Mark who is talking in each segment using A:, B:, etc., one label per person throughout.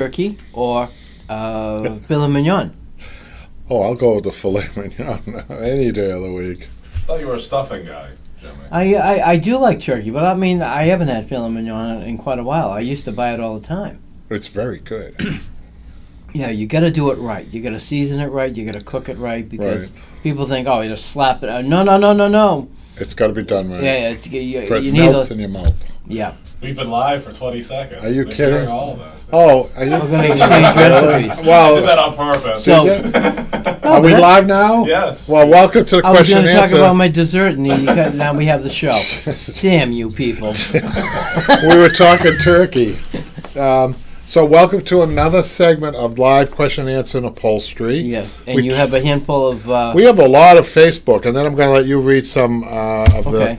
A: turkey or filet mignon.
B: Oh, I'll go with the filet mignon any day of the week.
C: I thought you were a stuffing guy, Jimmy.
A: I do like turkey, but I mean, I haven't had filet mignon in quite a while. I used to buy it all the time.
B: It's very good.
A: Yeah, you got to do it right. You got to season it right. You got to cook it right because people think, oh, you just slap it. No.
B: It's got to be done right.
A: Yeah,
B: It melts in your mouth.
A: Yeah.
C: We've been live for 20 seconds.
B: Are you
C: They're
B: kidding?
C: hearing all of this.
B: Oh, are you?
A: We're going to exchange recipes.
B: Well,
C: I did that on purpose.
A: So,
B: are we live now?
C: Yes.
B: Well, welcome to the
A: I was
B: question
A: going
B: and
A: to talk
B: answer.
A: about my dessert, and now we have the show. Damn you people.
B: We were talking turkey. So welcome to another segment of live question and answer in upholstery.
A: Yes, and you have a handful of...
B: We have a lot of Facebook, and then I'm going to let you read some of the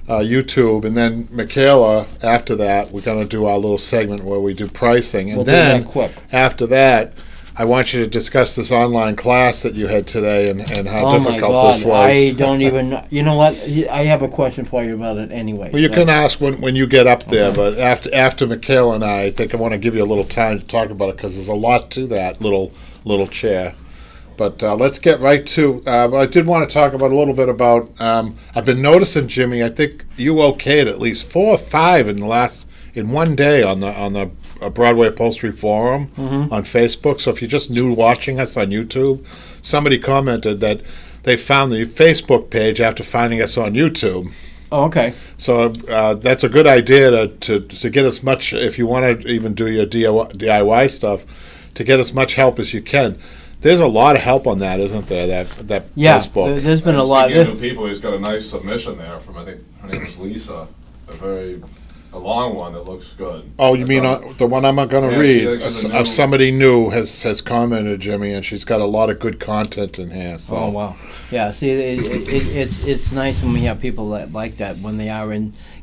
B: YouTube, and then Michaela, after that, we're going to do our little segment where we do pricing. And
A: We'll do
B: then,
A: that quick.
B: after that, I want you to discuss this online class that you had today and how difficult this was.
A: I don't even know. You know what? I have a question for you about it anyway.
B: Well, you can ask when you get up there, but after Michaela and I think I want to give you a little time to talk about it because there's a lot to that little chair. But let's get right to. I did want to talk about a little bit about. I've been noticing, Jimmy. I think you okayed at least 4 or 5 in one day on the Broadway Upholstery Forum on Facebook. So if you're just new watching us on YouTube, somebody commented that they found the Facebook page after finding us on YouTube.
A: Oh, okay.
B: So that's a good idea to get as much, if you want to even do your DIY stuff, to get as much help as you can. There's a lot of help on that, isn't there? That Facebook.
A: There's been a lot.
C: Speaking of people, he's got a nice submission there from, I think her name is Lisa. A long one that looks good.
B: Oh, you mean the one I'm going to read?
C: She
B: Somebody new has commented, Jimmy, and she's got a lot of good content in here. So.
A: Oh wow! Yeah, see, it's nice when we have people that like that when they are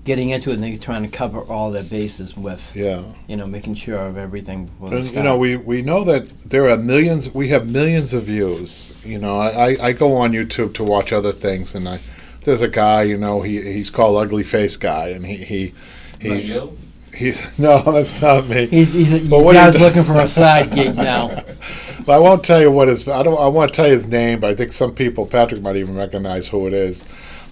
A: getting into it and they're trying to cover all their bases with.
B: Yeah.
A: Making sure of everything.
B: And we know that there are millions. We have millions of views. I go on YouTube to watch other things, and there's a guy. He's called Ugly Face Guy, and he's no, that's not me.
A: He's looking for a side gig now.
B: But I won't tell you what his. I want to tell you his name, but I think some people, Patrick might even recognize who it is.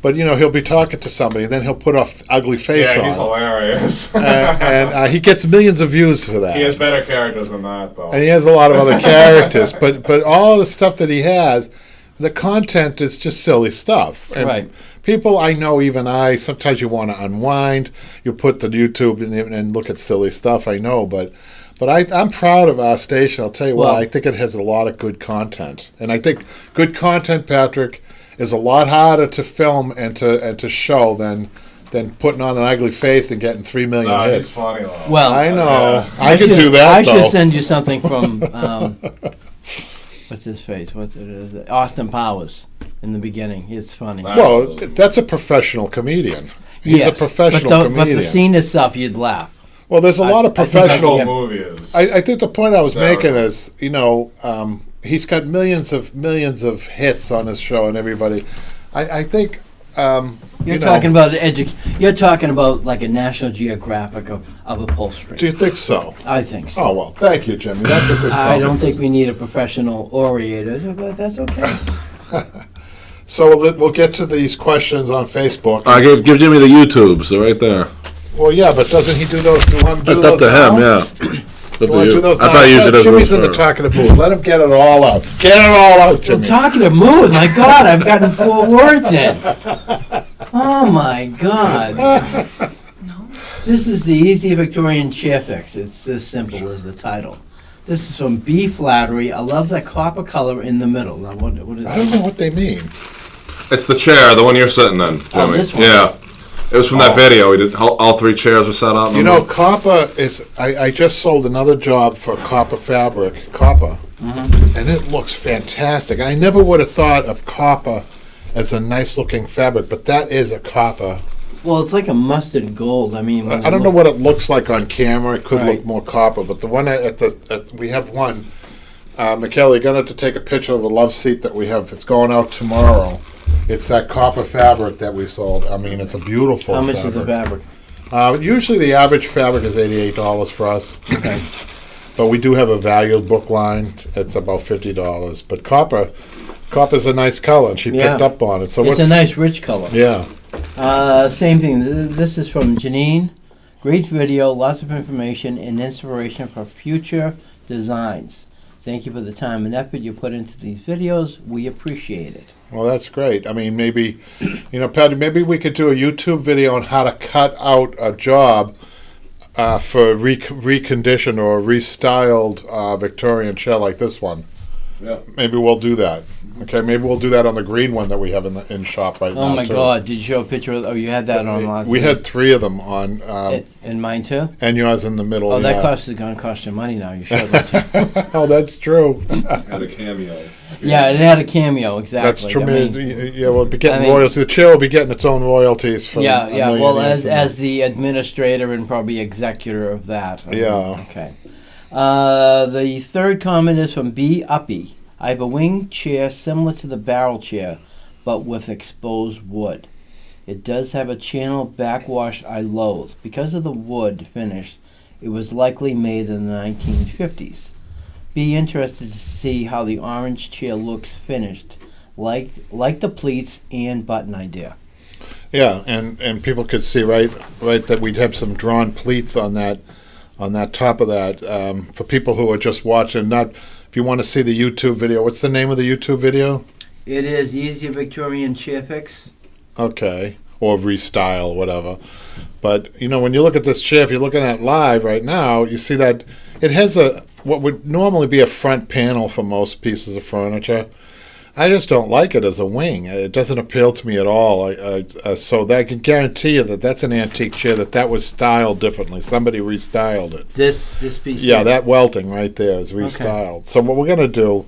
B: But he'll be talking to somebody, and then he'll put a ugly face on.
C: Yeah, he's hilarious.
B: and he gets millions of views for that.
C: He has better characters than that, though.
B: And he has a lot of other characters, but all the stuff that he has, the content is just silly stuff. And
A: right.
B: People I know, even I, sometimes you want to unwind. You put the YouTube and look at silly stuff, I know, but I'm proud of our station. I'll tell you what, I think it has a lot of good content. And I think good content, Patrick, is a lot harder to film and to show than putting on an ugly face and getting 3 million hits.
C: He's funny, though.
A: Well,
B: I know.
C: Yeah.
B: I could do that,
A: I
B: though.
A: should send you something from, what's his face? Austin Powers in the beginning. It's funny.
B: Well, that's a professional comedian. He's a professional comedian.
A: But the scene itself, you'd laugh.
B: Well, there's a lot of professional.
C: I
B: think the point I was making is, he's got millions of hits on his show, and everybody. I think.
A: You're talking about You're talking about like a National Geographic of upholstery.
B: Do you think so?
A: I think so.
B: Oh well, thank you, Jimmy. That's a good.
A: I don't think we need a professional orator, but that's okay.
B: So we'll get to these questions on Facebook.
D: Give Jimmy the YouTubes. They're right there.
B: Well, yeah, but doesn't he do those?
D: It's up to him, yeah.
B: You want to do those?
D: I thought you usually does
B: Jimmy's
D: those
B: in the
D: first.
B: talkative mood. Let him get it all out. Get it all out, Jimmy.
A: Talkative mood. My God, I've gotten 4 words in. Oh my God. This is the Easy Victorian Chair Fix. It's as simple as the title. This is from B Flattery. I love that copper color in the middle. Now, what is
B: I don't know what they mean.
D: It's the chair, the one you're sitting in, Jimmy.
A: Oh, this one?
D: Yeah. It was from that video. We did all 3 chairs were set up.
B: Copper is. I just sold another job for copper fabric, and it looks fantastic. I never would have thought of copper as a nice looking fabric, but that is a copper.
A: Well, it's like a mustard gold. I mean,
B: I don't know what it looks like on camera. It could
A: Right.
B: look more copper, but the one we have one. Michaela, you're gonna have to take a picture of a love seat that we have. It's going out tomorrow. It's that copper fabric that we sold. I mean, it's a beautiful fabric.
A: How much is the fabric?
B: Usually the average fabric is $88 for us.
A: Okay.
B: But we do have a valued book line. It's about $50. But copper's a nice color, and she
A: Yeah.
B: picked up on it. So
A: It's a nice rich color.
B: Yeah.
A: Same thing. This is from Janine. Great video, lots of information and inspiration for future designs. Thank you for the time and effort you put into these videos. We appreciate it.
B: Well, that's great. I mean, maybe, Patty, maybe we could do a YouTube video on how to cut out a job for reconditioned or restyled Victorian chair like this one.
C: Yeah.
B: Maybe we'll do that. Okay, maybe we'll do that on the green one that we have in shop right now.
A: Oh my
B: too.
A: God! Did you show a picture of? Oh, you had that on last.
B: We had 3 of them on,
A: and mine too.
B: and yours in the middle.
A: Oh, that
B: yeah.
A: is going to cost you money now. You showed that too.
B: Oh, that's true.
C: Had a cameo.
A: Yeah, it had a cameo. Exactly.
B: That's true.
A: I mean,
B: Yeah, we'll be getting
A: I mean-
B: royalties. The chair will be getting its own royalties from.
A: yeah.
B: a million
A: Well,
B: years from
A: as the administrator and probably executor of that. I mean,
B: Yeah.
A: Okay. The third comment is from B. Uppy. I have a wing chair similar to the barrel chair, but with exposed wood. It does have a channel backwash I loathe. Because of the wood finish, it was likely made in the 1950s. Be interested to see how the orange chair looks finished, like the pleats and button idea.
B: Yeah, and people could see right that we'd have some drawn pleats on that top of that for people who are just watching. Not if you want to see the YouTube video. What's the name of the YouTube video?
A: It is Easy Victorian Chair Fix.
B: Okay, or restyle, whatever. But when you look at this chair, if you're looking at it live right now, you see that it has what would normally be a front panel for most pieces of furniture. I just don't like it as a wing. It doesn't appeal to me at all. So that I can guarantee you that that's an antique chair that was styled differently. Somebody restyled it.
A: This piece.
B: Yeah,
A: here.
B: that welting right there is restyled. So what we're going to do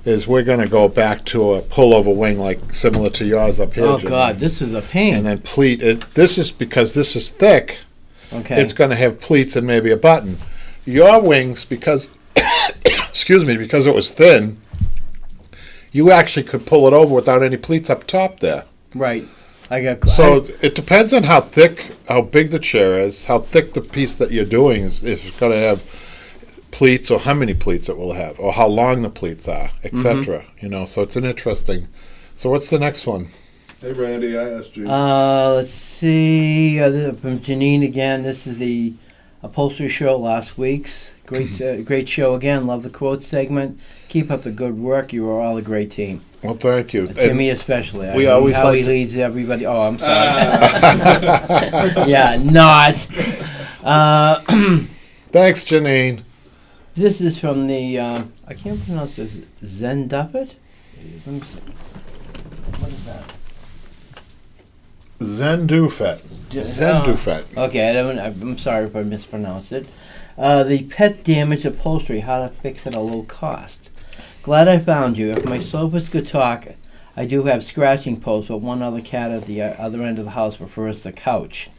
B: is we're going to go back to a pullover wing like similar to yours up here.
A: Oh
B: Jimmy.
A: God, this is a pain.
B: And then pleat it. This is because this is thick.
A: Okay.
B: It's going to have pleats and maybe a button. Your wings, because excuse me, because it was thin, you actually could pull it over without any pleats up top there.
A: Right.
B: So it depends on how big the chair is, how thick the piece that you're doing is, if it's going to have pleats or how many pleats it will have, or how long the pleats are, etc. So it's an interesting. So what's the next one?
C: Hey, Randy, I asked you.
A: Let's see. This is from Janine again. This is the Upholstery show last week's. Great show again. Love the quote segment. Keep up the good work. You are all a great team.
B: Well, thank you.
A: Timmy especially.
B: We always
A: how
B: like
A: he
B: to-
A: leads everybody. Oh, I'm sorry. Yeah, not.
B: Thanks, Janine.
A: This is from the. I can't pronounce this. Zen Duffet. Let me see. What is that?
B: Zendufet. Zendufet.
A: Okay, I'm sorry if I mispronounced it. The pet damage upholstery, how to fix at a low cost. Glad I found you. If my sofas could talk, I do have scratching posts, but one other cat at the other end of the house prefers the couch.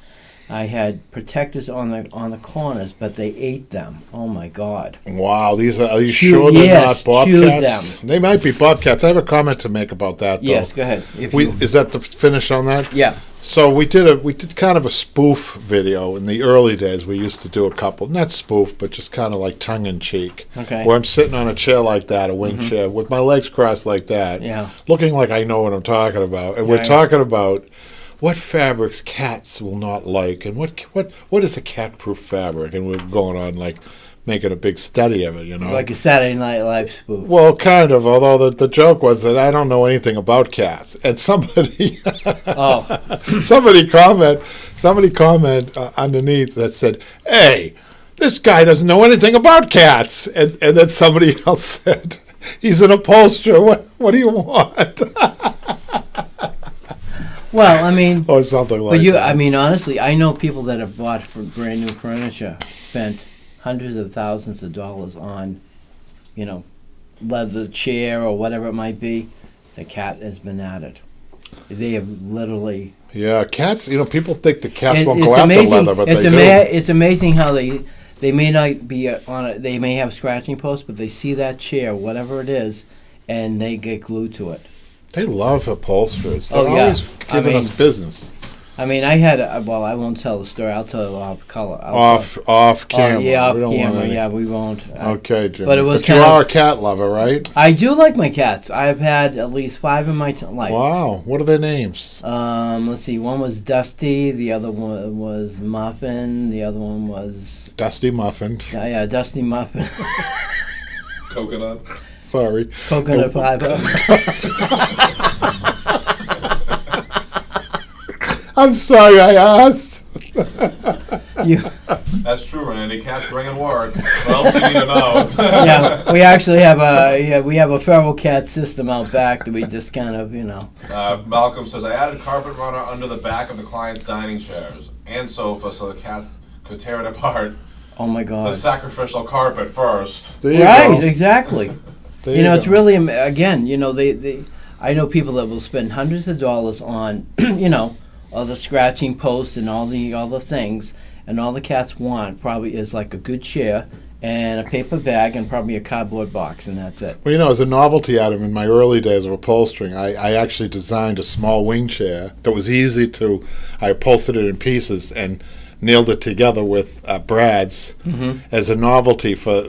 A: I had protectors on the corners, but they ate them. Oh my God!
B: Wow, these are you
A: Chew-
B: sure they're
A: yes,
B: not
A: chewed
B: bobcats?
A: them.
B: They might be bobcats. I have a comment to make about that, though.
A: Yes, go ahead. If you,
B: Is that the finish on that?
A: yeah.
B: So we did kind of a spoof video in the early days. We used to do a couple, not spoof, but just kind of like tongue in cheek.
A: Okay.
B: Where I'm sitting on a chair like that, a wing chair, with my legs crossed like that,
A: Yeah.
B: looking like I know what I'm talking about. And we're
A: Right.
B: talking about what fabrics cats will not like, and what is a cat-proof fabric, and we're going on like making a big study of it,
A: Like a Saturday Night Live spoof.
B: Well, kind of. Although the joke was that I don't know anything about cats, and somebody
A: Oh.
B: somebody comment underneath that said, "Hey, this guy doesn't know anything about cats," and then somebody else said, "He's an upholsterer. What do you want?"
A: Well, I mean,
B: Or something like
A: but
B: that.
A: I mean, honestly, I know people that have bought for brand new furniture, spent hundreds of thousands of dollars on, leather chair or whatever it might be. The cat has been at it. They have literally.
B: Yeah, cats. People think the cats
A: It-
B: won't
A: it's
B: go after
A: amazing.
B: leather, but
A: it's
B: they do.
A: It's amazing how they may not be on it. They may have scratching posts, but they see that chair, whatever it is, and they get glued to it.
B: They love upholsterers. They're
A: Oh, yeah.
B: always giving us business.
A: I mean, I had well, I won't tell the story. I'll tell it off color.
B: Off camera.
A: Yeah, off
B: We don't want
A: camera.
B: any-
A: Yeah, we won't.
B: Okay, Jimmy.
A: But it was
B: you
A: kind of-
B: are a cat lover, right?
A: I do like my cats. I've had at least 5 in my life.
B: Wow. What are their names?
A: Let's see. One was Dusty. The other one was Muffin. The other one was
B: Dusty Muffin.
A: yeah, Dusty Muffin.
C: Coconut.
B: Sorry.
A: Coconut Piper.
B: I'm sorry I asked.
A: You,
C: That's true, Randy. Cats bringing work. What else do you need to know?
A: yeah, we actually have a feral cat system out back that we just kind of
C: Malcolm says, I added carpet runner under the back of the client's dining chairs and sofa so the cats could tear it apart.
A: Oh my
C: The
A: God.
C: sacrificial carpet first.
B: There you
A: Right,
B: go.
A: exactly.
B: There
A: You know,
B: go.
A: it's really again. They I know people that will spend hundreds of dollars on all the scratching posts and all the things, and all the cats want probably is like a good chair and a paper bag and probably a cardboard box, and that's it.
B: Well, as a novelty item in my early days of upholstering, I actually designed a small wing chair that was easy to. I upholstered it in pieces and nailed it together with brads as a novelty for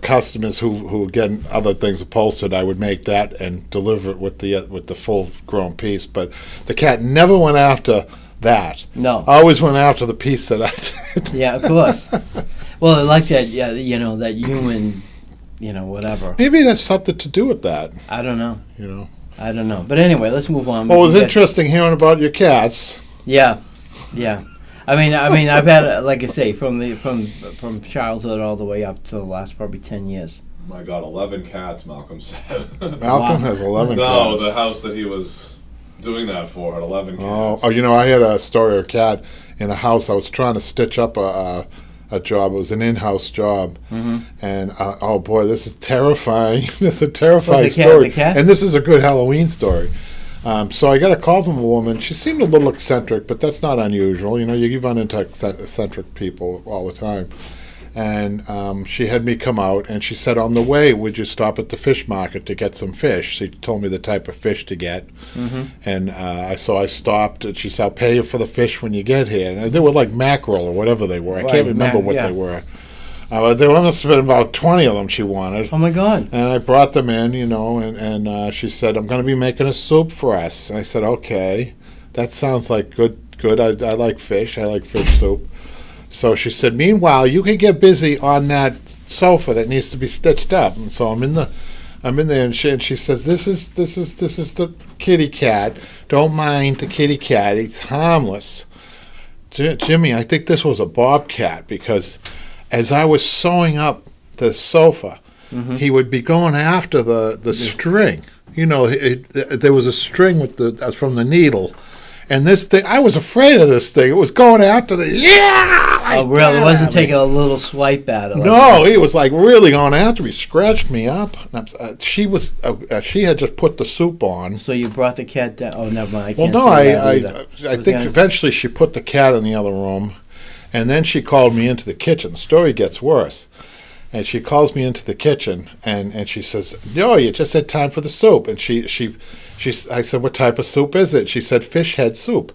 B: customers who get other things upholstered. I would make that and deliver it with the full grown piece. But the cat never went after that.
A: No.
B: I always went after the piece that I did.
A: Yeah, of course. Well, I like that. Yeah, that human, whatever.
B: Maybe it has something to do with that.
A: I don't know.
B: I
A: don't know. But anyway, let's move on.
B: Well, it was
A: We can get-
B: interesting hearing about your cats.
A: Yeah. I mean, I've had, like I say, from childhood all the way up to the last probably 10 years.
C: My God, 11 cats, Malcolm said.
B: Malcolm has 11
C: No,
B: cats.
C: the house that he was doing that for had 11 cats.
B: I had a story of a cat in a house. I was trying to stitch up a job. It was an in-house job, and oh boy, this is terrifying. This is a terrifying story,
A: the cat?
B: and this is a good Halloween story. So I got a call from a woman. She seemed a little eccentric, but that's not unusual. You run into eccentric people all the time. And she had me come out, and she said, on the way, would you stop at the fish market to get some fish? She told me the type of fish to get. And so I stopped, and she said, I'll pay you for the fish when you get here. And they were like mackerel or whatever they were. I can't remember what they were. There must have been about 20 of them she wanted.
A: Oh my God.
B: And I brought them in, and she said, I'm going to be making a soup for us. And I said, okay, that sounds like good. I like fish. I like fish soup. So she said, meanwhile, you can get busy on that sofa that needs to be stitched up. And so I'm in there, and she says, this is the kitty cat. Don't mind the kitty cat. It's harmless. Jimmy, I think this was a bobcat, because as I was sewing up the sofa, he would be going after the string. There was a string with from the needle. And this thing, I was afraid of this thing. It was going after
A: Oh, really? It wasn't taking a little swipe at it.
B: No, he was like really going after me. Scratched me up. She had just put the soup on.
A: So you brought the cat down? Oh, never mind. I
B: Well,
A: can't
B: no,
A: say that either.
B: I think eventually she put the cat in the other room, and then she called me into the kitchen. The story gets worse. And she calls me into the kitchen, and she says, "No, you just had time for the soup." And I said, "What type of soup is it?" She said, "Fish head soup."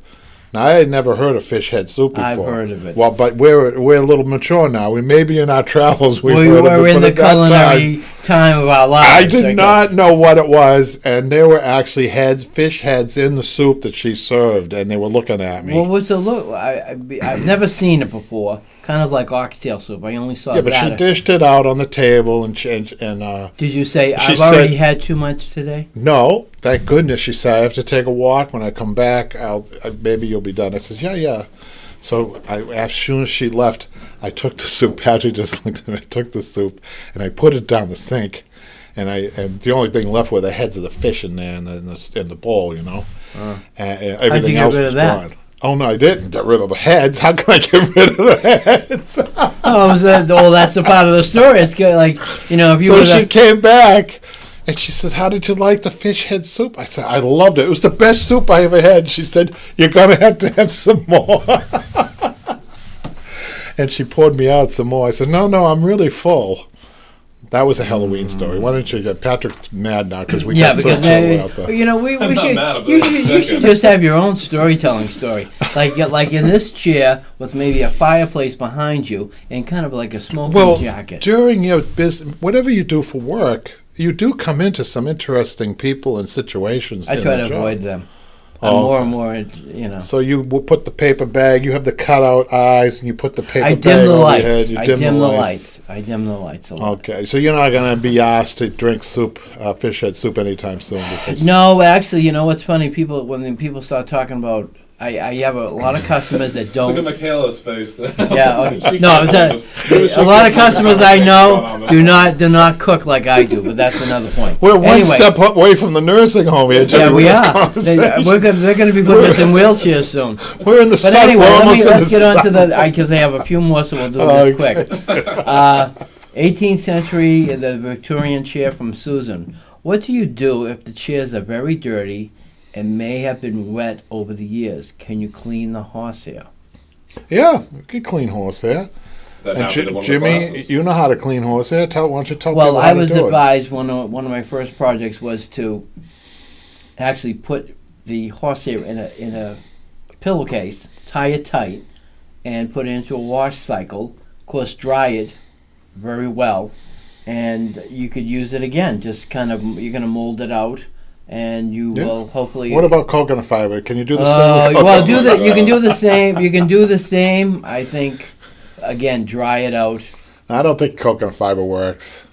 B: Now, I had never heard of fish head soup before.
A: I've heard of it.
B: Well, but we're a little mature now. We maybe in our travels
A: We
B: heard of
A: were
B: it,
A: in
B: but
A: the
B: at that
A: culinary time of our lives.
B: I did not know what it was, and there were actually fish heads in the soup that she served, and they were looking at me.
A: What was the look? I've never seen it before. Kind of like oxtail soup. I only saw
B: Yeah, but she dished it out on the table, and
A: Did you say,
B: she
A: I've already
B: said-
A: had too much today?
B: no, thank goodness. She said, I have to take a walk. When I come back, maybe you'll be done. I said, yeah. So as soon as she left, I took the soup. Patrick just looked at me. I took the soup, and I put it down the sink. And the only thing left were the heads of the fish in there in the bowl, And everything
A: get
B: else
A: rid
B: was
A: of that?
B: gone. Oh, no, I didn't get rid of the heads. How can I get rid of the heads?
A: That's a part of the story. It's good, like, if you
B: So
A: were
B: she came back, and she says, how did you like the fish head soup? I said, I loved it. It was the best soup I ever had. She said, you're going to have some more. And she poured me out some more. I said, no, I'm really full. That was a Halloween story. Why don't you get Patrick's mad now because we
A: Yeah,
B: got
A: because
B: so out there.
A: you know we
C: I'm not
A: should
C: mad about
A: you
C: it.
A: should just have your own storytelling story, like in this chair with maybe a fireplace behind you and kind of like a smoking
B: Well,
A: jacket.
B: during your business, whatever you do for work, you do come into some interesting people and situations.
A: I
B: in
A: try
B: the
A: to
B: job.
A: avoid them. I'm
B: Oh,
A: more
B: okay.
A: and more, you know.
B: So you will put the paper bag. You have the cutout eyes, and you put the paper
A: I
B: bag
A: dim the
B: over your head.
A: lights.
B: You
A: I
B: dim
A: dim
B: the
A: the
B: lights.
A: lights. I dim the lights a lot.
B: Okay, so you're not going to be asked to drink soup, fish head soup, anytime soon. Because
A: No, actually, you know what's funny? When people start talking about, I have a lot of customers that
C: Look
A: don't.
C: at Michaela's face.
A: Yeah, okay.
C: She
A: No,
C: can't
A: it's
C: hold this.
A: a lot of customers I know
C: On this
A: do
C: one.
A: not cook like I do, but that's another point.
B: we're one
A: Anyway,
B: step away from the nursing home here, Jimmy.
A: Yeah, we
B: with this
A: are.
B: conversation.
A: They're going to be putting us in wheelchairs soon.
B: We're in the
A: But
B: sun.
A: anyway,
B: we're almost in
A: let's
B: the
A: get on to
B: sun.
A: the because I have a few more, so we'll do this quick. 18th century, the Victorian chair from Susan. What do you do if the chairs are very dirty and may have been wet over the years? Can you clean the horsehair?
B: Yeah, we could clean horsehair.
C: That
B: And
C: happened in one of the
B: Jimmy,
C: classes.
B: you know how to clean horsehair. Why don't you tell
A: Well,
B: people how
A: I
B: to
A: was
B: do it?
A: advised one of my first projects was to actually put the horsehair in a pillowcase, tie it tight, and put it into a wash cycle. Of course, dry it very well, and you could use it again. Just kind of, you're going to mold it out, and you
B: Yeah.
A: will hopefully.
B: What about coconut fiber? Can you do the same? With
A: well,
B: coconut?
A: do that. You can do the same. You can do the same. I think, again, dry it out.
B: I don't think coconut fiber works.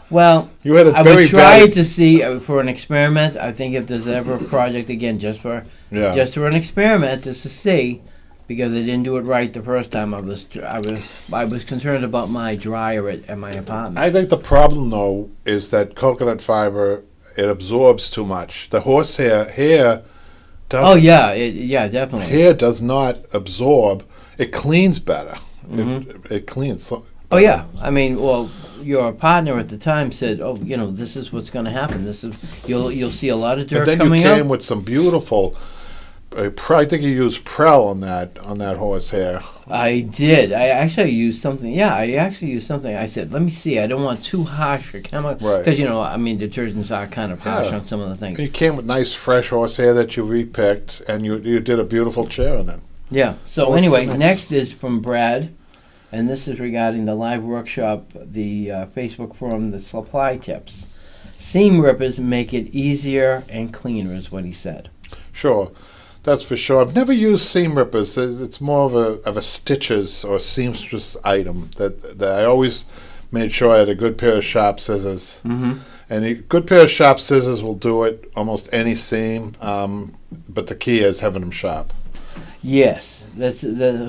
A: Well,
B: You had a
A: I
B: very
A: would try
B: valid-
A: it to see for an experiment. I think if there's ever a project again, just for an experiment, just to see, because I didn't do it right the first time. I was concerned about my dryer at my apartment.
B: I think the problem though is that coconut fiber it absorbs too much. The hair does.
A: Oh yeah, definitely.
B: Hair does not absorb. It cleans better.
A: Mm-hmm.
B: It cleans.
A: Oh yeah, I mean, well, your partner at the time said, "Oh, you know, this is what's going to happen. This is you'll see a lot of dirt
B: And then
A: coming
B: you came
A: up."
B: with some beautiful. I think you used Prel on that horsehair.
A: I did. I actually used something. Yeah, I actually used something. I said, "Let me see. I don't want too harsh a chemical
B: Right.
A: because I mean, detergents are kind of harsh
B: Yeah.
A: on some of the things."
B: You came with nice fresh horsehair that you repicked, and you did a beautiful chair on it.
A: Yeah. So
B: What's
A: anyway,
B: the
A: next is from Brad, and this is regarding the live workshop, the Facebook forum, the supply tips. Seam rippers make it easier and cleaner, is what he said.
B: Sure, that's for sure. I've never used seam rippers. It's more of a stitches or seamstress item that I always made sure I had a good pair of sharp scissors.
A: Mm-hmm.
B: And a good pair of sharp scissors will do it almost any seam, but the key is having them sharp.
A: Yes, that's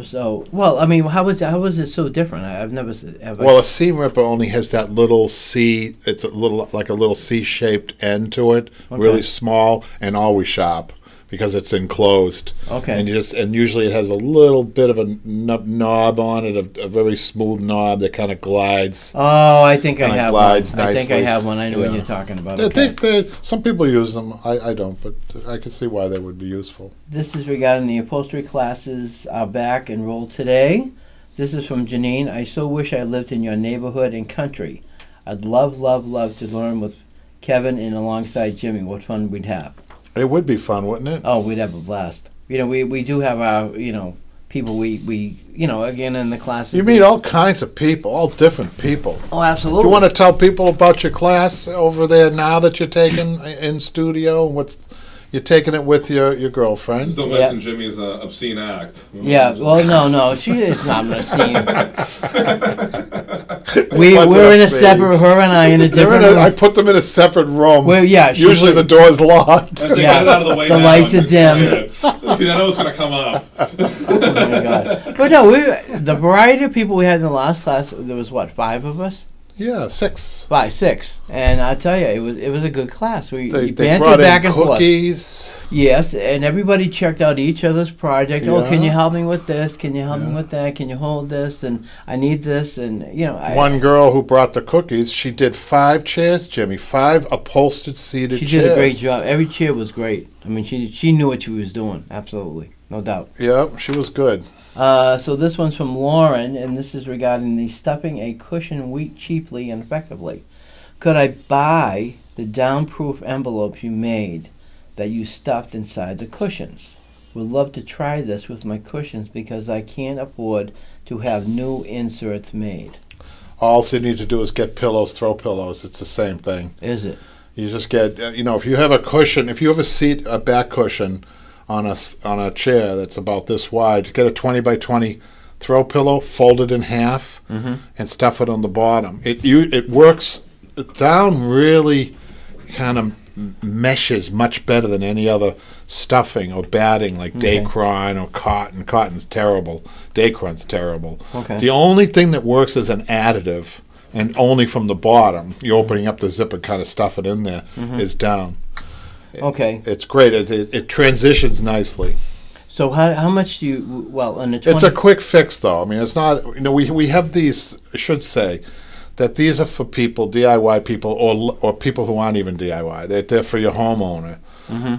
A: so. Well, I mean, how is it so different? I've never ever.
B: Well, a seam ripper only has that little C. It's a little C-shaped end to it,
A: Okay.
B: really small and always sharp because it's enclosed.
A: Okay.
B: And usually it has a little bit of a knob on it, a very smooth knob that kind of glides.
A: Oh, I think I
B: Kinda
A: have one.
B: glides
A: I think I
B: nicely.
A: have one. I know what
B: Yeah.
A: you're talking about.
B: I
A: Okay.
B: think some people use them. I don't, but I can see why they would be useful.
A: This is regarding the upholstery classes are back enrolled today. This is from Janine. I so wish I lived in your neighborhood and country. I'd love to learn with Kevin and alongside Jimmy. What fun we'd have.
B: It would be fun, wouldn't it?
A: Oh, we'd have a blast. We do have our, people we again in the classes.
B: You meet all kinds of people, all different people.
A: Oh, absolutely.
B: You want to tell people about your class over there now that you're taking in studio? You're taking it with your girlfriend?
C: Don't
A: Yeah.
C: mention Jimmy's obscene act.
A: Yeah, well, no, it's not obscene.
B: It
A: We're
B: wasn't
A: in a
B: obscene.
A: separate, her and I in a different room.
B: I put them in a separate room.
A: Well, yeah, she
B: Usually
A: should-
B: the door's locked.
C: I say,
A: Yeah.
C: get it out of the way
A: The
C: now
A: lights
C: and
A: are dim.
C: explain it. Because I know it's going to come up.
A: Oh my God. But no, the variety of people we had in the last class, there was what, 5 of us?
B: Yeah, 6.
A: 5, 6. And I tell you, it was a good class. We
B: They
A: bantered
B: brought
A: back
B: in
A: and forth.
B: cookies.
A: Yes, and everybody checked out each other's project. Oh, can
B: Yeah.
A: you help me with this? Can you help me
B: Yeah.
A: with that? Can you hold this? And I need this. And
B: One girl who brought the cookies, she did 5 chairs, Jimmy. 5 upholstered seated
A: she
B: chairs.
A: did a great job. Every chair was great. I mean, she knew what she was doing. Absolutely, no doubt.
B: Yeah, she was good.
A: So this one's from Lauren, and this is regarding the stuffing a cushion wheat cheaply and effectively. Could I buy the down-proof envelopes you made that you stuffed inside the cushions? Would love to try this with my cushions because I can't afford to have new inserts made.
B: All you need to do is get pillows, throw pillows. It's the same thing.
A: Is it?
B: You just get, if you have a cushion, if you have a back cushion on a chair that's about this wide, get a 20 by 20 throw pillow, fold it in half, and stuff it on the bottom. It works. Down really kind of meshes much better than any other stuffing or batting like Dacron or cotton. Cotton's terrible. Dacron's terrible.
A: Okay.
B: The only thing that works as an additive, and only from the bottom, you're opening up the zip and kind of stuff it in there, is down.
A: Okay.
B: It's great. It transitions nicely.
A: So how much do you, well, in the 20...
B: It's a quick fix, though. I mean, it's not, we have these, I should say, that these are for people, DIY people, or people who aren't even DIY. They're for your homeowner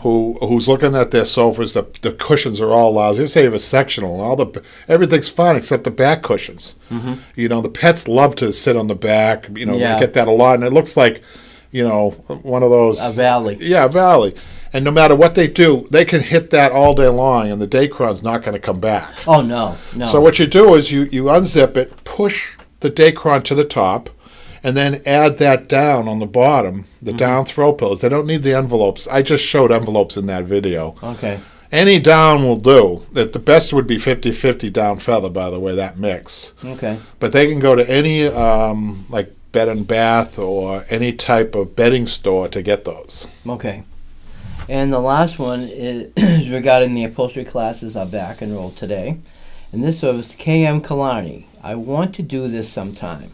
B: who's looking at their sofas. The cushions are all lousy. Say you have a sectional, everything's fine except the back cushions. The pets love to sit on the back. We get that a lot, and it looks like, one of those.
A: A valley.
B: Yeah, a valley. And no matter what they do, they can hit that all day long, and the Dacron's not going to come back.
A: Oh, no.
B: So what you do is you unzip it, push the Dacron to the top, and then add that down on the bottom, the down throw pillows. They don't need the envelopes. I just showed envelopes in that video.
A: Okay.
B: Any down will do. The best would be 50-50 down feather, by the way, that mix.
A: Okay.
B: But they can go to any, like Bed and Bath or any type of bedding store to get those.
A: Okay. And the last one is regarding the upholstery classes are back enrolled today. And this was KM Kalani. I want to do this sometime.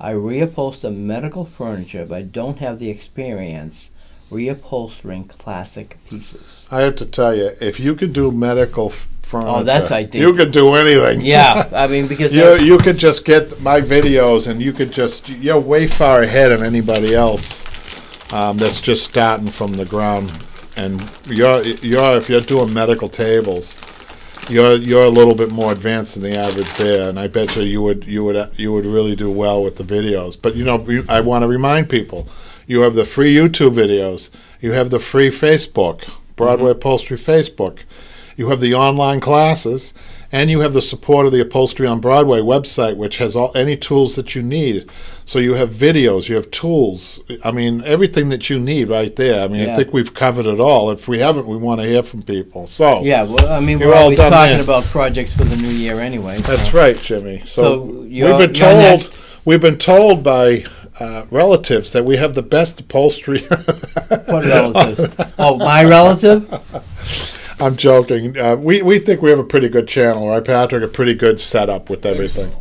A: I reupholster medical furniture, but I don't have the experience reupholstering classic pieces.
B: I have to tell you, if you could do medical furniture,
A: Oh, that's ideal.
B: you could do anything.
A: Yeah, I mean, because
B: you could just get my videos, and you're way far ahead of anybody else that's just starting from the ground. And if you're doing medical tables, you're a little bit more advanced than the average bear, and I bet you would really do well with the videos. But I want to remind people, you have the free YouTube videos, you have the free Facebook, Broadway Upholstery Facebook, you have the online classes, and you have the support of the Upholstery on Broadway website, which has any tools that you need. So you have videos, you have tools. I mean, everything that you need right there. I mean, I think we've covered it all. If we haven't, we want to hear from people. So
A: yeah, well, I mean,
B: you're
A: we're
B: all
A: always
B: done
A: talking
B: there.
A: about projects for the new year anyway.
B: That's right, Jimmy. So
A: next.
B: we've been told by relatives that we have the best upholstery.
A: What relatives? Oh, my relative?
B: I'm joking. We think we have a pretty good channel, right, Patrick? A pretty good setup with everything.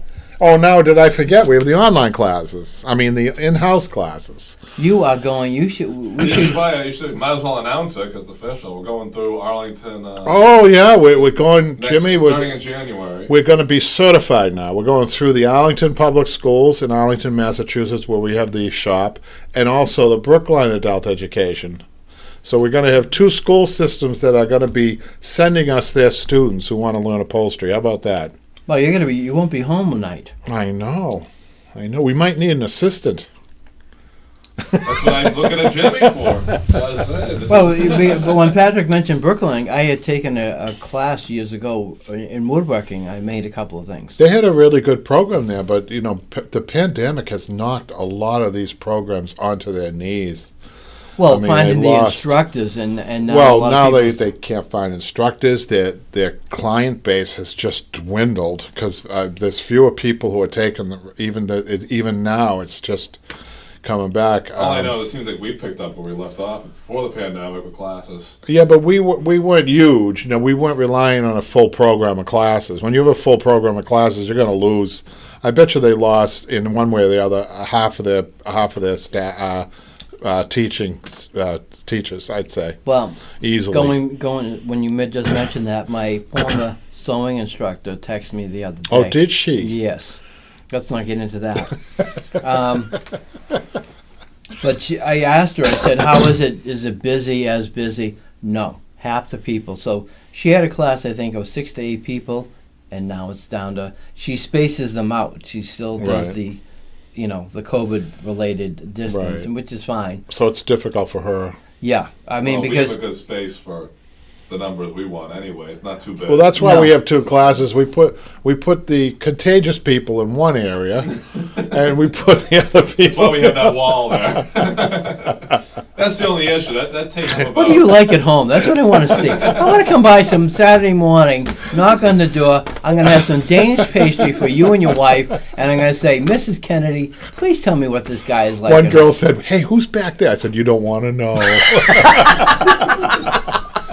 B: Oh, now did I forget? We have the online classes. I mean, the in-house classes.
A: You are going. You should.
C: You should might as well announce it because it's official. We're going through Arlington.
B: Oh yeah, we're going, Jimmy.
C: Starting in January.
B: We're going to be certified now. We're going through the Arlington Public Schools in Arlington, Massachusetts, where we have the shop, and also the Brookline Adult Education. So we're going to have two school systems that are going to be sending us their students who want to learn upholstery. How about that?
A: Well, you won't be home tonight.
B: I know. We might need an assistant.
C: That's what I'm looking at Jimmy for.
A: Well, but when Patrick mentioned Brookline, I had taken a class years ago in woodworking. I made a couple of things.
B: They had a really good program there, but the pandemic has knocked a lot of these programs onto their knees.
A: Well, finding the instructors and now
B: now they can't find instructors. Their client base has just dwindled because there's fewer people who are taking even now. It's just coming back.
C: All I know, it seems like we picked up where we left off before the pandemic with classes.
B: Yeah, but we weren't huge. We weren't relying on a full program of classes. When you have a full program of classes, you're going to lose. I bet you they lost in one way or the other half of their staff. Teachers, I'd say.
A: Well,
B: easily.
A: Going when you just mentioned that, my former sewing instructor texted me the other day.
B: Oh, did she?
A: Yes. Let's not get into that. But I asked her, I said, how is it? Is it busy No, half the people. So she had a class, I think, of 6 to 8 people. and now it's down to, she spaces them out. She still does
B: Right.
A: the COVID-related distance,
B: Right.
A: which is fine.
B: So it's difficult for her.
A: Yeah, I mean,
C: Well,
A: because
C: we have a good space for the numbers we want anyway. It's not too big.
B: Well, that's why
A: No.
B: we have two classes. We put the contagious people in one area, and we put the other
C: That's
B: people.
C: why we have that wall there. That's the only issue. That takes up about.
A: what do you like at home? That's what I want to see. I want to come by some Saturday morning, knock on the door. I'm going to have some Danish pastry for you and your wife, and I'm going to say, Mrs. Kennedy, please tell me what this guy is like.
B: One
A: at
B: girl
A: home."
B: said, "Hey, who's back there?" I said, "You don't want to know."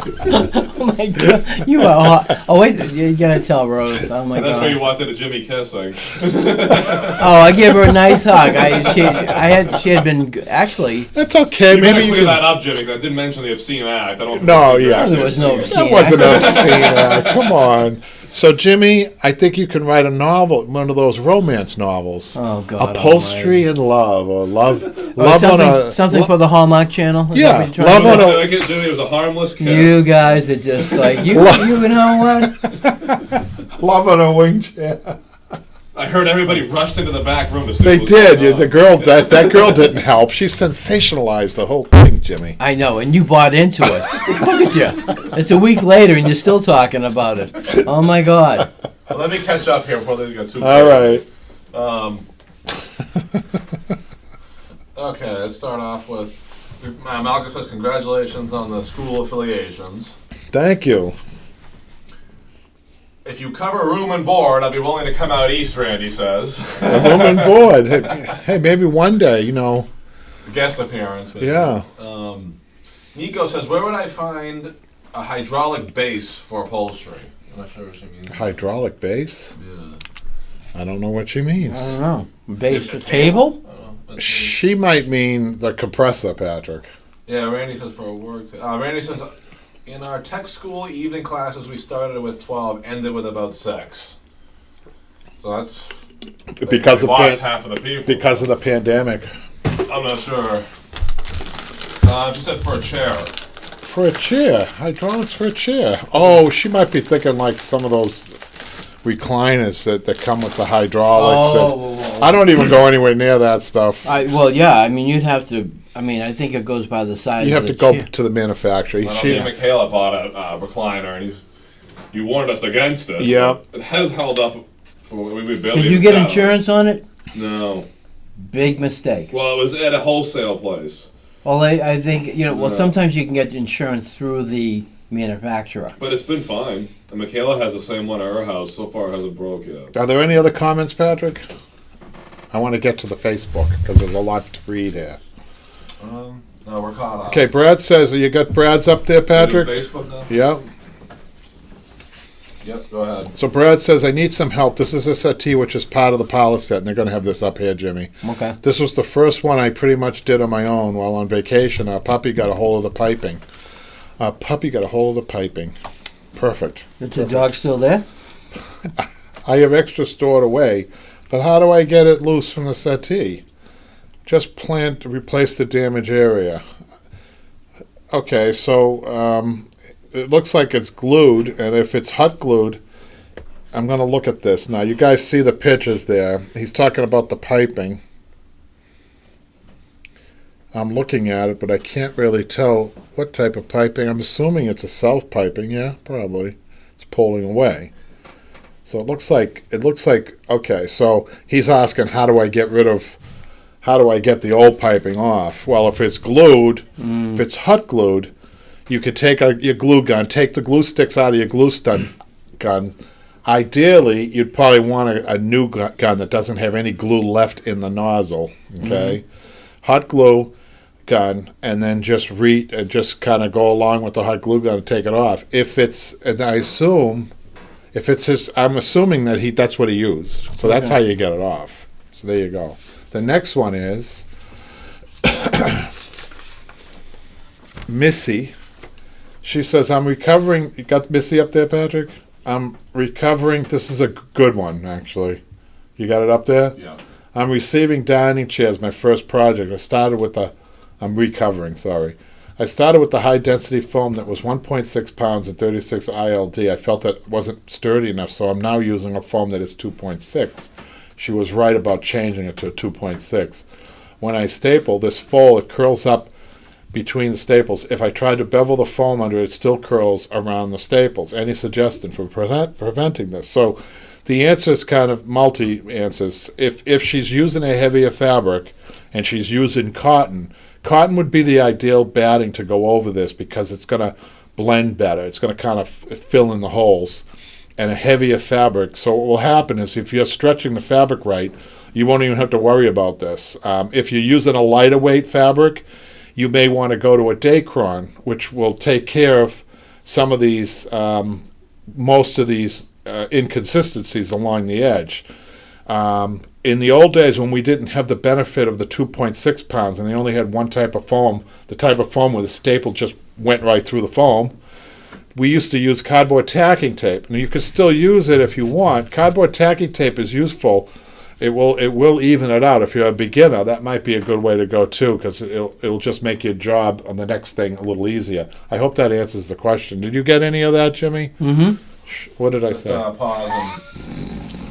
A: Oh my God, you are hot. Oh wait, you're gonna tell Rose. Oh my
C: That's where you
A: God.
C: wanted a Jimmy kissing.
A: Oh, I gave her a nice hug. She had been actually.
B: That's okay.
C: You better
B: Maybe you
C: clear
B: can.
C: that up, Jimmy. 'Cause I didn't mention the obscene act. I don't.
B: No,
C: think you're
B: yeah.
C: actually
A: There was no
C: obscene.
A: obscene.
B: That wasn't obscene. Come on. So, Jimmy, I think you can write a novel, one of those romance novels.
A: Oh God.
B: Upholstery and Love, or Love on
A: something,
B: a
A: something for the Hallmark Channel. Is
B: Yeah,
A: that what you're
B: Love
A: trying to
B: on
A: do?
B: a-
C: Like it, Jimmy, it was a harmless kiss.
A: You guys are just like you. You know what?
B: Love on a Wing Chair.
C: I heard everybody rushed into the back room to see
B: They
C: what was
B: did.
C: going on.
B: The girl that girl didn't help. She sensationalized the whole thing, Jimmy.
A: I know, and you bought into it. Look at you. It's a week later, and you're still talking about it. Oh my God.
C: Well, let me catch up here before they get too
B: All
C: crazy.
B: right.
C: Okay, let's start off with Malcolm says congratulations on the school affiliations.
B: Thank you.
C: If you cover room and board, I'll be willing to come out east, Randy says.
B: A room and board. Hey, maybe one day,
C: Guest appearance. Maybe.
B: Yeah.
C: Nico says, where would I find a hydraulic base for upholstery? I'm not sure what she means.
B: Hydraulic base?
C: Yeah.
B: I don't know what she
A: I
B: means.
A: don't know. Base
C: A
A: a table?
C: I don't know.
B: She might mean the compressor, Patrick.
C: Yeah, Randy says for a work. Randy says, in our tech school evening classes, we started with 12, ended with about 6. So that's
B: Because
C: we
B: of
C: lost
B: pan-
C: half of the people.
B: because of the pandemic.
C: I'm not sure. She said for a chair.
B: For a chair. Hydraulics for a chair. Oh, she might be thinking like some of those recliners that come with the hydraulics. I don't even go anywhere near that stuff.
A: Well, yeah. I mean, you'd have to. I mean, I think it goes by the size.
B: You have
A: of
B: to
A: the
B: go
A: chair.
B: to the manufacturer.
C: I know
B: She-
C: me and Michaela bought a recliner, and you warned us against it.
B: Yep.
C: It has held up. We barely
A: Did you
C: even
A: get
C: sat on it.
A: insurance on it?
C: No.
A: Big mistake.
C: Well, it was at a wholesale place.
A: Well, I think Well,
C: No.
A: sometimes you can get insurance through the manufacturer.
C: But it's been fine. And Michaela has the same one at her house. So far, it hasn't broke yet.
B: Are there any other comments, Patrick? I want to get to the Facebook because there's a lot to read here.
C: No, we're caught up.
B: Okay, Brad says, you got Brad's up there,
C: You do
B: Patrick?
C: Facebook now?
B: Yeah.
C: Yep, go ahead.
B: So Brad says, I need some help. This is a settee which is part of the power set, and they're going to have this up here, Jimmy.
A: Okay.
B: This was the first one I pretty much did on my own while on vacation. Our puppy got a hold of the piping. Perfect.
A: Is the dog still there?
B: I have extra stored away, but how do I get it loose from the settee? Just plan to replace the damaged area. Okay, so it looks like it's glued, and if it's hot glued, I'm going to look at this. Now, you guys see the pictures there. He's talking about the piping. I'm looking at it, but I can't really tell what type of piping. I'm assuming it's a self-piping. Yeah, probably. It's pulling away. So it looks like, okay, so he's asking, how do I get the old piping off? Well, if it's glued, if it's hot glued, you could take your glue gun, take the glue sticks out of your glue gun. Ideally, you'd probably want a new gun that doesn't have any glue left in the nozzle, okay? Hot glue gun, and then just kind of go along with the hot glue gun and take it off. I'm assuming that that's what he used. So that's how you get it off. So there you go. The next one is Missy. She says, I'm recovering. You got Missy up there, Patrick? I'm recovering. This is a good one, actually. You got it up there?
C: Yeah.
B: I'm receiving dining chairs, my first project. I'm recovering, sorry. I started with the high density foam that was 1.6 pounds at 36 ILD. I felt that wasn't sturdy enough, so I'm now using a foam that is 2.6. She was right about changing it to 2.6. When I staple this fold, it curls up between the staples. If I try to bevel the foam under it, still curls around the staples. Any suggestion for preventing this? So the answer is kind of multi-answers. If she's using a heavier fabric and she's using cotton, cotton would be the ideal batting to go over this because it's going to blend better. It's going to kind of fill in the holes. And a heavier fabric. So what will happen is if you're stretching the fabric right, you won't even have to worry about this. If you're using a lighter weight fabric, you may want to go to a Dacron, which will take care of some of these, most of these inconsistencies along the edge. In the old days when we didn't have the benefit of the 2.6 pounds and they only had one type of foam, the type of foam where the staple just went right through the foam, we used to use cardboard tacking tape. Now you can still use it if you want. Cardboard tacking tape is useful. It will even it out. If you're a beginner, that might be a good way to go too, because it'll just make your job on the next thing a little easier. I hope that answers the question. Did you get any of that, Jimmy?
A: Mm-hmm.
B: What did I
C: Just,
B: say?
C: pause and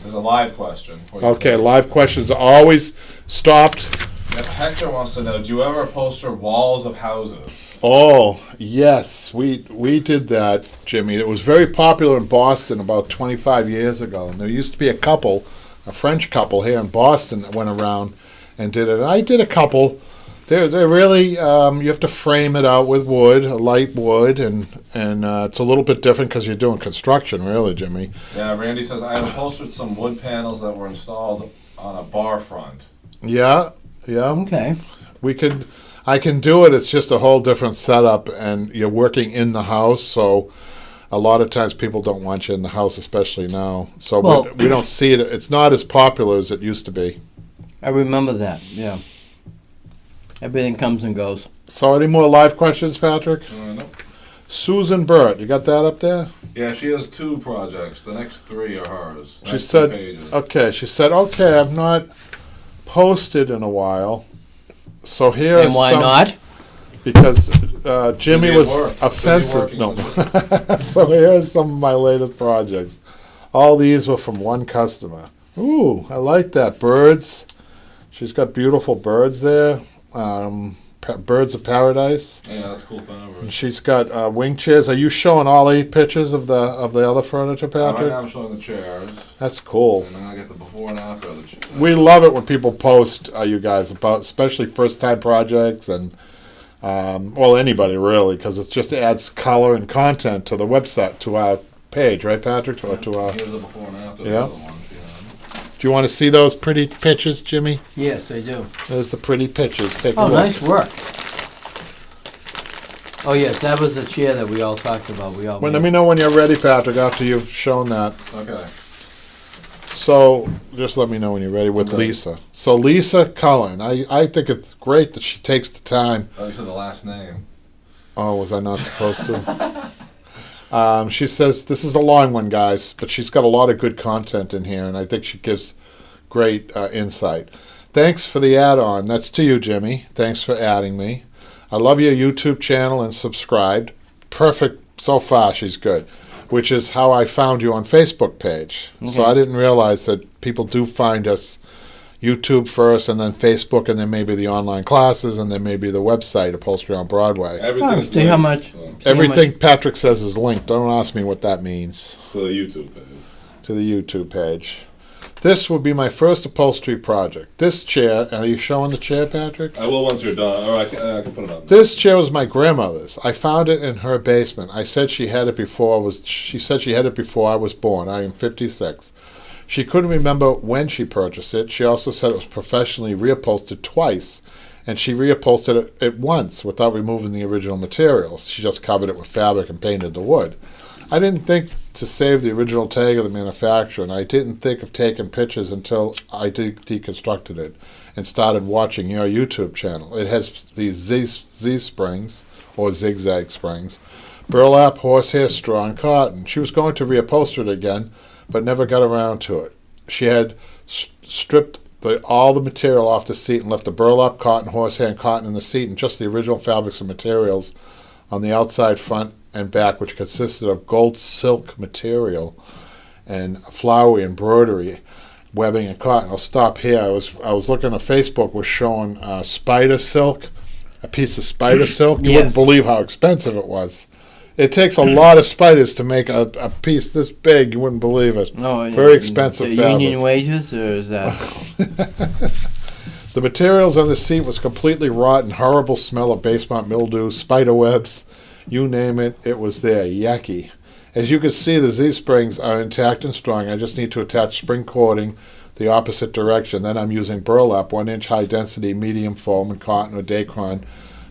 C: there's a live question for you.
B: Okay, live questions are always stopped.
C: Yep, Hector wants to know, do you ever upholster walls of houses?
B: Oh, yes, we did that, Jimmy. It was very popular in Boston about 25 years ago. And there used to be a French couple here in Boston that went around and did it. And I did a couple. They're really, you have to frame it out with wood, a light wood, and it's a little bit different because you're doing construction, really, Jimmy.
C: Yeah, Randy says, I upholstered some wood panels that were installed on a bar front.
B: Yeah.
A: Okay.
B: I can do it. It's just a whole different setup, and you're working in the house, so a lot of times people don't want you in the house, especially now. So
A: Well-
B: we don't see it. It's not as popular as it used to be.
A: I remember that, yeah. Everything comes and goes.
B: So any more live questions, Patrick?
C: Nope.
B: Susan Burt, you got that up there?
C: Yeah, she has 2 projects. The next 3 are hers.
B: She
C: Next
B: said,
C: 2 pages.
B: okay, I've not posted in a while. So here
A: And
B: is
A: why
B: some,
A: not?
B: because Jimmy
C: Busy at
B: was
C: work. Busy
B: offensive.
C: working.
B: No. So here's some of my latest projects. All these were from one customer. Ooh, I like that. Birds. She's got beautiful birds there. Birds of paradise.
C: Yeah, that's cool fabric.
B: And she's got wing chairs. Are you showing all 8 pictures of the other furniture,
C: Right
B: Patrick?
C: now I'm showing the chairs,
B: That's cool.
C: and then I get the before and after of the chairs.
B: We love it when people post, you guys, about especially first-time projects and, well, anybody really, because it just adds color and content to the website, to our page, right, Patrick? Or to our.
C: Here's the before and after
B: Yeah.
C: the other ones.
B: Do you want to see those pretty pictures, Jimmy?
A: Yes, I do.
B: There's the pretty pictures. Take a
A: Oh,
B: look.
A: nice work. Oh, yes, that was the chair that we all talked about.
B: Well, let me know when you're ready, Patrick, after you've shown that.
C: Okay.
B: So, just let me know when you're ready with
C: Okay.
B: Lisa. So, Lisa Cullen, I think it's great that she takes the time.
C: Oh, you said the last name.
B: Oh, was I not supposed to? She says, this is a long one, guys, but she's got a lot of good content in here, and I think she gives great insight. Thanks for the add-on. That's to you, Jimmy. Thanks for adding me. I love your YouTube channel and subscribed. Perfect so far, she's good. Which is how I found you on Facebook page. So
A: Okay.
B: I didn't realize that people do find us YouTube first, and then Facebook, and then maybe the online classes, and then maybe the website, Upholstery on Broadway.
C: Everything's
A: see how
C: linked,
A: much-
C: so,
A: See how
B: Everything Patrick says is linked. Don't ask me what that means.
C: to the YouTube page.
B: To the YouTube page. This will be my first upholstery project. This chair, are you showing the chair, Patrick?
C: I will once you're done, or I can put it up.
B: This chair was my grandmother's. I found it in her basement. I said she had it before she said she had it before I was born. I am 56. She couldn't remember when she purchased it. She also said it was professionally reupholstered twice, and she reupholstered it once without removing the original materials. She just covered it with fabric and painted the wood. I didn't think to save the original tag of the manufacturer, and I didn't think of taking pictures until I deconstructed it and started watching your YouTube channel. It has these Z springs, or zigzag springs, burlap, horsehair, straw, and cotton. She was going to reupholster it again, but never got around to it. She had stripped all the material off the seat and left the burlap cotton, horsehair cotton in the seat and just the original fabrics and materials on the outside, front, and back, which consisted of gold silk material and flowery embroidery, webbing, and cotton. I'll stop here. I was looking at Facebook, was showing spider silk, a piece of spider silk. You wouldn't
A: Yes.
B: believe how expensive it was. It takes a lot of spiders to make a piece this big. You wouldn't believe it.
A: No,
B: Very expensive
A: the
B: fabric.
A: union wages, or is that?
B: The materials on the seat was completely rotten, horrible smell of basement mildew, spider webs, you name it, it was there. Yucky. As you can see, the Z-springs are intact and strong. I just need to attach spring cording the opposite direction. Then I'm using burlap, 1-inch high density medium foam and cotton or Dacron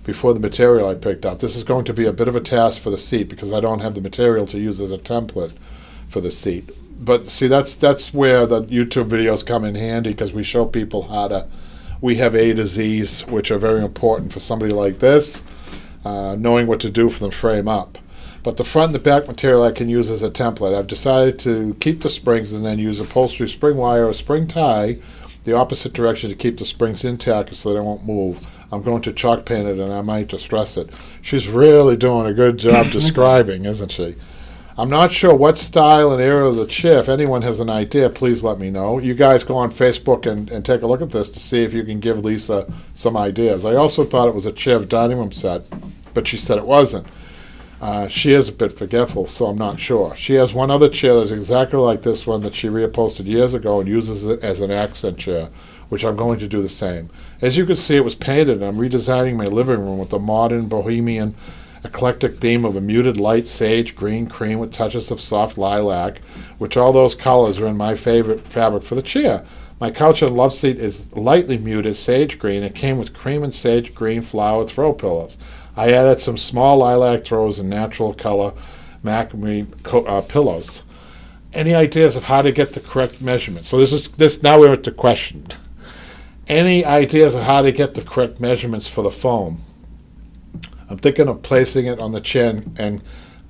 B: before the material I picked out. This is going to be a bit of a task for the seat because I don't have the material to use as a template for the seat. But see, that's where the YouTube videos come in handy, because we show people how to. We have A to Z's, which are very important for somebody like this, knowing what to do for them frame up. But the front and the back material I can use as a template. I've decided to keep the springs and then use upholstery spring wire or spring tie the opposite direction to keep the springs intact so they won't move. I'm going to chalk paint it, and I might distress it. She's really doing a good job describing, isn't she? I'm not sure what style and area of the chair. If anyone has an idea, please let me know. You guys go on Facebook and take a look at this to see if you can give Lisa some ideas. I also thought it was a chair dining room set, but she said it wasn't. She is a bit forgetful, so I'm not sure. She has one other chair that's exactly like this one that she reupholstered years ago and uses it as an accent chair, which I'm going to do the same. As you can see, it was painted, and I'm redesigning my living room with a modern bohemian eclectic theme of a muted light sage green cream with touches of soft lilac, which all those colors are in my favorite fabric for the chair. My couch and love seat is lightly muted sage green. It came with cream and sage green flowered throw pillows. I added some small lilac throws and natural color macrame pillows. Any ideas of how to get the correct measurement? So this now we're at the question. Any ideas of how to get the correct measurements for the foam? I'm thinking of placing it on the chin and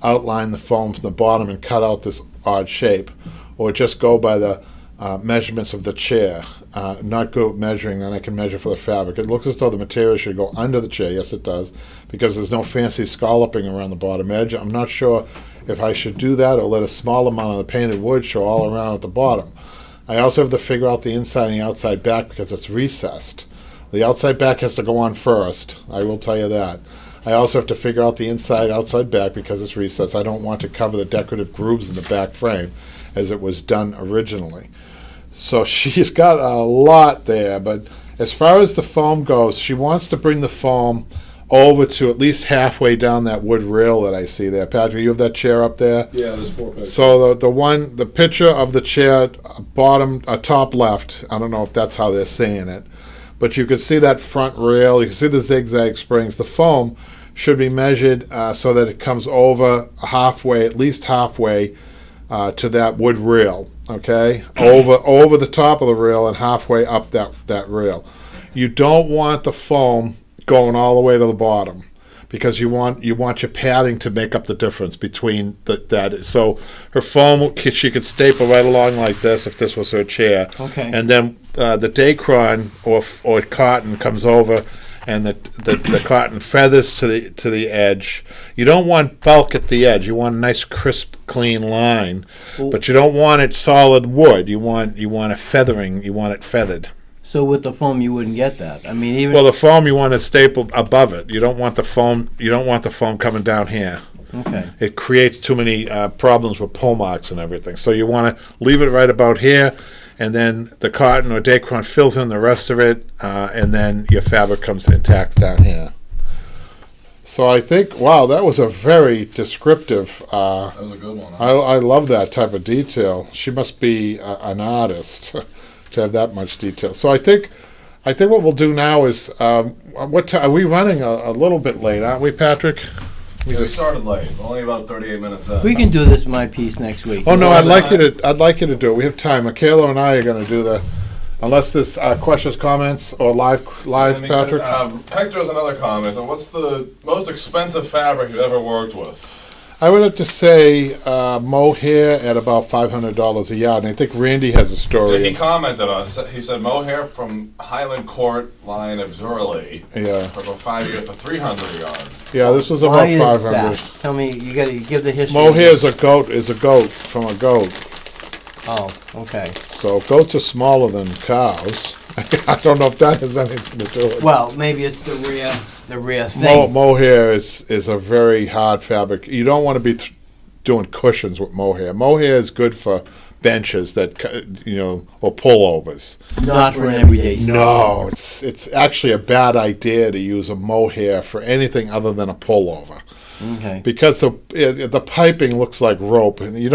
B: outline the foam from the bottom and cut out this odd shape, or just go by the measurements of the chair, not go measuring, then I can measure for the fabric. It looks as though the material should go under the chair. Yes, it does, because there's no fancy scalloping around the bottom edge. I'm not sure if I should do that or let a small amount of the painted wood show all around at the bottom. I also have to figure out the inside and the outside back because it's recessed. The outside back has to go on first, I will tell you that. I also have to figure out the inside, outside back because it's recessed. I don't want to cover the decorative grooves in the back frame as it was done originally. So she's got a lot there, but as far as the foam goes, she wants to bring the foam over to at least halfway down that wood rail that I see there. Patrick, you have that chair up there?
C: Yeah, there's 4 pictures.
B: So the picture of the chair, top left, I don't know if that's how they're saying it, but you can see that front rail, you can see the zigzag springs. The foam should be measured so that it comes over halfway, at least halfway to that wood rail, okay? Over the top of the rail and halfway up that rail. You don't want the foam going all the way to the bottom because you want your padding to make up the difference between that. So her foam, she could staple right along like this if this was her chair.
A: Okay.
B: And then the Dacron or cotton comes over, and the cotton feathers to the edge. You don't want bulk at the edge. You want a nice crisp, clean line, but you don't want it solid wood. You want a feathering. You want it feathered.
A: So with the foam, you wouldn't get that. I mean, even
B: Well, the foam you want to staple above it. You don't want the foam. You don't want the foam coming down here.
A: okay.
B: It creates too many problems with pull marks and everything. So you want to leave it right about here, and then the cotton or Dacron fills in the rest of it, and then your fabric comes intact down here. So I think, wow, that was a very descriptive.
C: That was a good one.
B: I love that type of detail. She must be an artist to have that much detail. So I think what we'll do now is, what time are we running? A little bit late, aren't we, Patrick?
C: We started late, only about 38 minutes in.
A: We can do this my piece next week.
B: Oh no, I'd like you to do it. We have time. Michaela and I are going to do unless there's questions, comments, or live, Patrick.
C: Hector has another comment. What's the most expensive fabric you've ever worked with?
B: I would have to say mohair at about $500 a yard, and I think Randy has a
C: So
B: story.
C: he commented on. He said mohair from Highland Court line of Zurley
B: Yeah,
C: for about 5 years for 300 a yard.
B: yeah, this was
A: Why
B: about
A: is
B: 500.
A: that? Tell me, you gotta give the history.
B: Mohair is a goat from a goat.
A: Oh, okay.
B: So goats are smaller than cows. I don't know if that has anything to do with it.
A: Well, maybe it's the rare thing.
B: Mohair is a very hard fabric. You don't want to be doing cushions with mohair. Mohair is good for benches or pullovers.
A: Not for an everyday stuff.
B: No, it's actually a bad idea to use a mohair for anything other than a pullover.
A: Okay.
B: Because the piping looks like rope, and you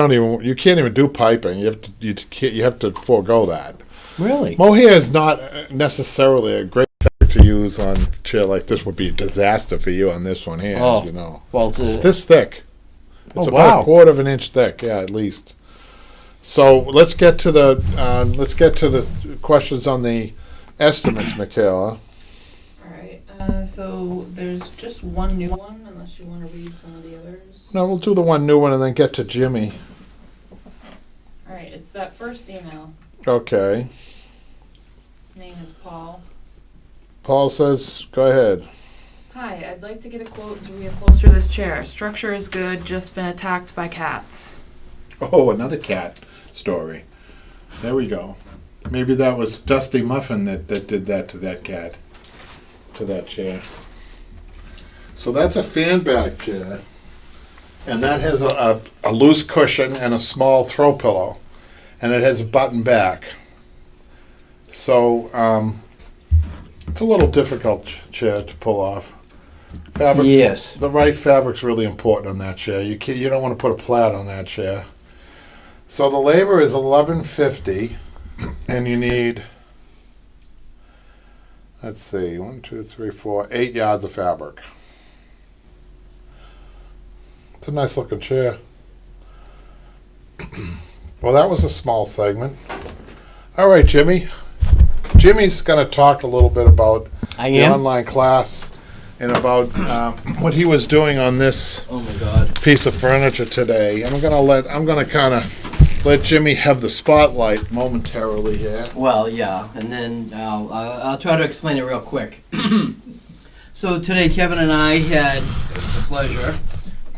B: can't even do piping. You have to forego that.
A: Really?
B: Mohair is not necessarily a great fabric to use on a chair like this. Would be a disaster for you on this one here.
A: Oh.
B: You know,
A: Well,
B: it's this thick. It's
A: Oh,
B: about
A: wow.
B: a quarter of an inch thick, yeah, at least. So let's get to the questions on the estimates, Michaela.
E: Alright, so there's just one new one, unless you want to read some of the others.
B: No, we'll do the one new one and then get to Jimmy.
E: Alright, it's that first email.
B: Okay.
E: Name is Paul.
B: Paul says, go ahead.
E: Hi, I'd like to get a quote to reupholster this chair. Structure is good, just been attacked by cats.
B: Oh, another cat story. There we go. Maybe that was Dusty Muffin that did that to that cat, to that chair. So that's a fan back chair, and that has a loose cushion and a small throw pillow, and it has a button back. So it's a little difficult chair to pull off. Fabric,
A: Yes.
B: the right fabric's really important on that chair. You don't want to put a plaid on that chair. So the labor is $11.50, and you need, let's see, 1, 2, 3, 4, 8 yards of fabric. It's a nice looking chair. Well, that was a small segment. All right, Jimmy. Jimmy's going to talk a little bit about
A: I
B: the
A: am?
B: online class and about what he was doing on this
A: Oh my God.
B: piece of furniture today. And I'm going to kind of let Jimmy have the spotlight momentarily here.
A: Well, yeah, and then I'll try to explain it real quick. So today, Kevin and I had the pleasure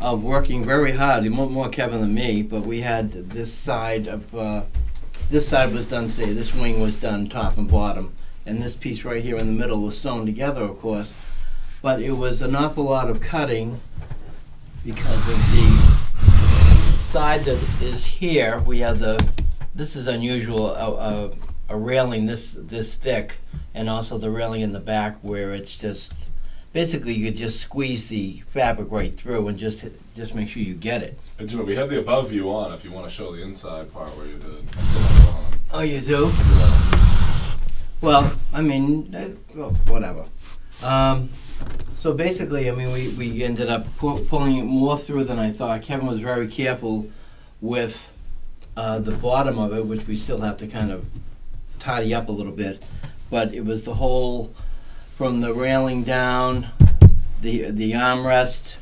A: of working very hard. More Kevin than me, but we had this side was done today. This wing was done top and bottom, and this piece right here in the middle was sewn together, of course. But it was an awful lot of cutting because of the side that is here. We have this is unusual, a railing this thick, and also the railing in the back where it's just, basically you could just squeeze the fabric right through and just make sure you get it.
C: And Jimmy, we have the above view on if you want to show the inside part where you did.
A: Oh, you do? Well, I mean, whatever. So basically, I mean, we ended up pulling it more through than I thought. Kevin was very careful with the bottom of it, which we still have to kind of tidy up a little bit. But it was the whole, from the railing down, the armrest,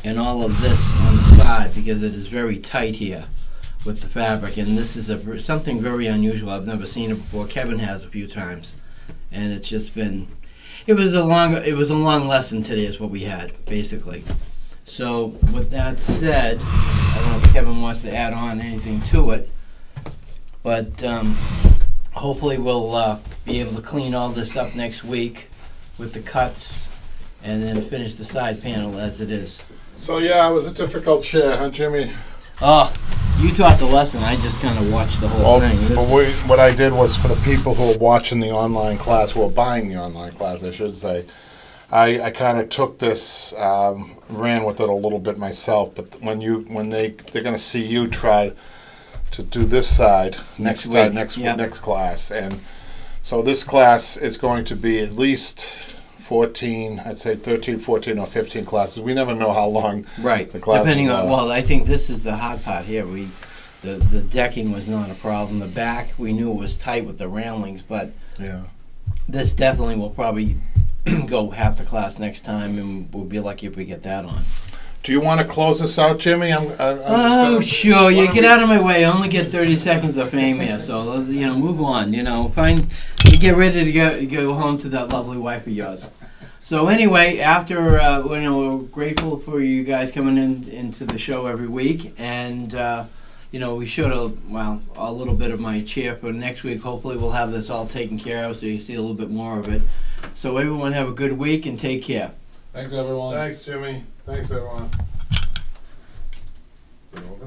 A: and all of this on the side, because it is very tight here with the fabric. And this is something very unusual. I've never seen it before. Kevin has a few times, and it's just been. It was a long lesson today is what we had, basically. So with that said, I don't know if Kevin wants to add on anything to it, but hopefully we'll be able to clean all this up next week with the cuts and then finish the side panel as it is.
B: So yeah, it was a difficult chair, huh, Jimmy?
A: Oh, you taught the lesson. I just kind of watched the whole thing.
B: What I did was, for the people who are watching the online class, who are buying the online class, I should say, I kind of took this, ran with it a little bit myself. But they're going to see you try to do this side next class, and so this class is going to be at least 14, I'd say 13, 14, or 15 classes. We never know how long
A: Right.
B: the classes
A: Depending on,
B: are.
A: well, I think this is the hard part here. The decking was not a problem. The back, we knew it was tight with the railings, but
B: Yeah.
A: this definitely will probably go half the class next time, and we'll be lucky if we get that on.
B: Do you want to close this out, Jimmy? I'm just
A: Oh,
B: gonna-
A: sure.
B: why
A: You
B: don't
A: get
B: we-
A: out of my way. I only get 30 seconds of fame here, so move on. Get ready to go home to that lovely wife of yours. So anyway, after we're grateful for you guys coming into the show every week, and we showed a little bit of my chair for next week. Hopefully, we'll have this all taken care of, so you see a little bit more of it. So everyone have a good week and take care.
C: Thanks, everyone.
B: Thanks, Jimmy. Thanks, everyone.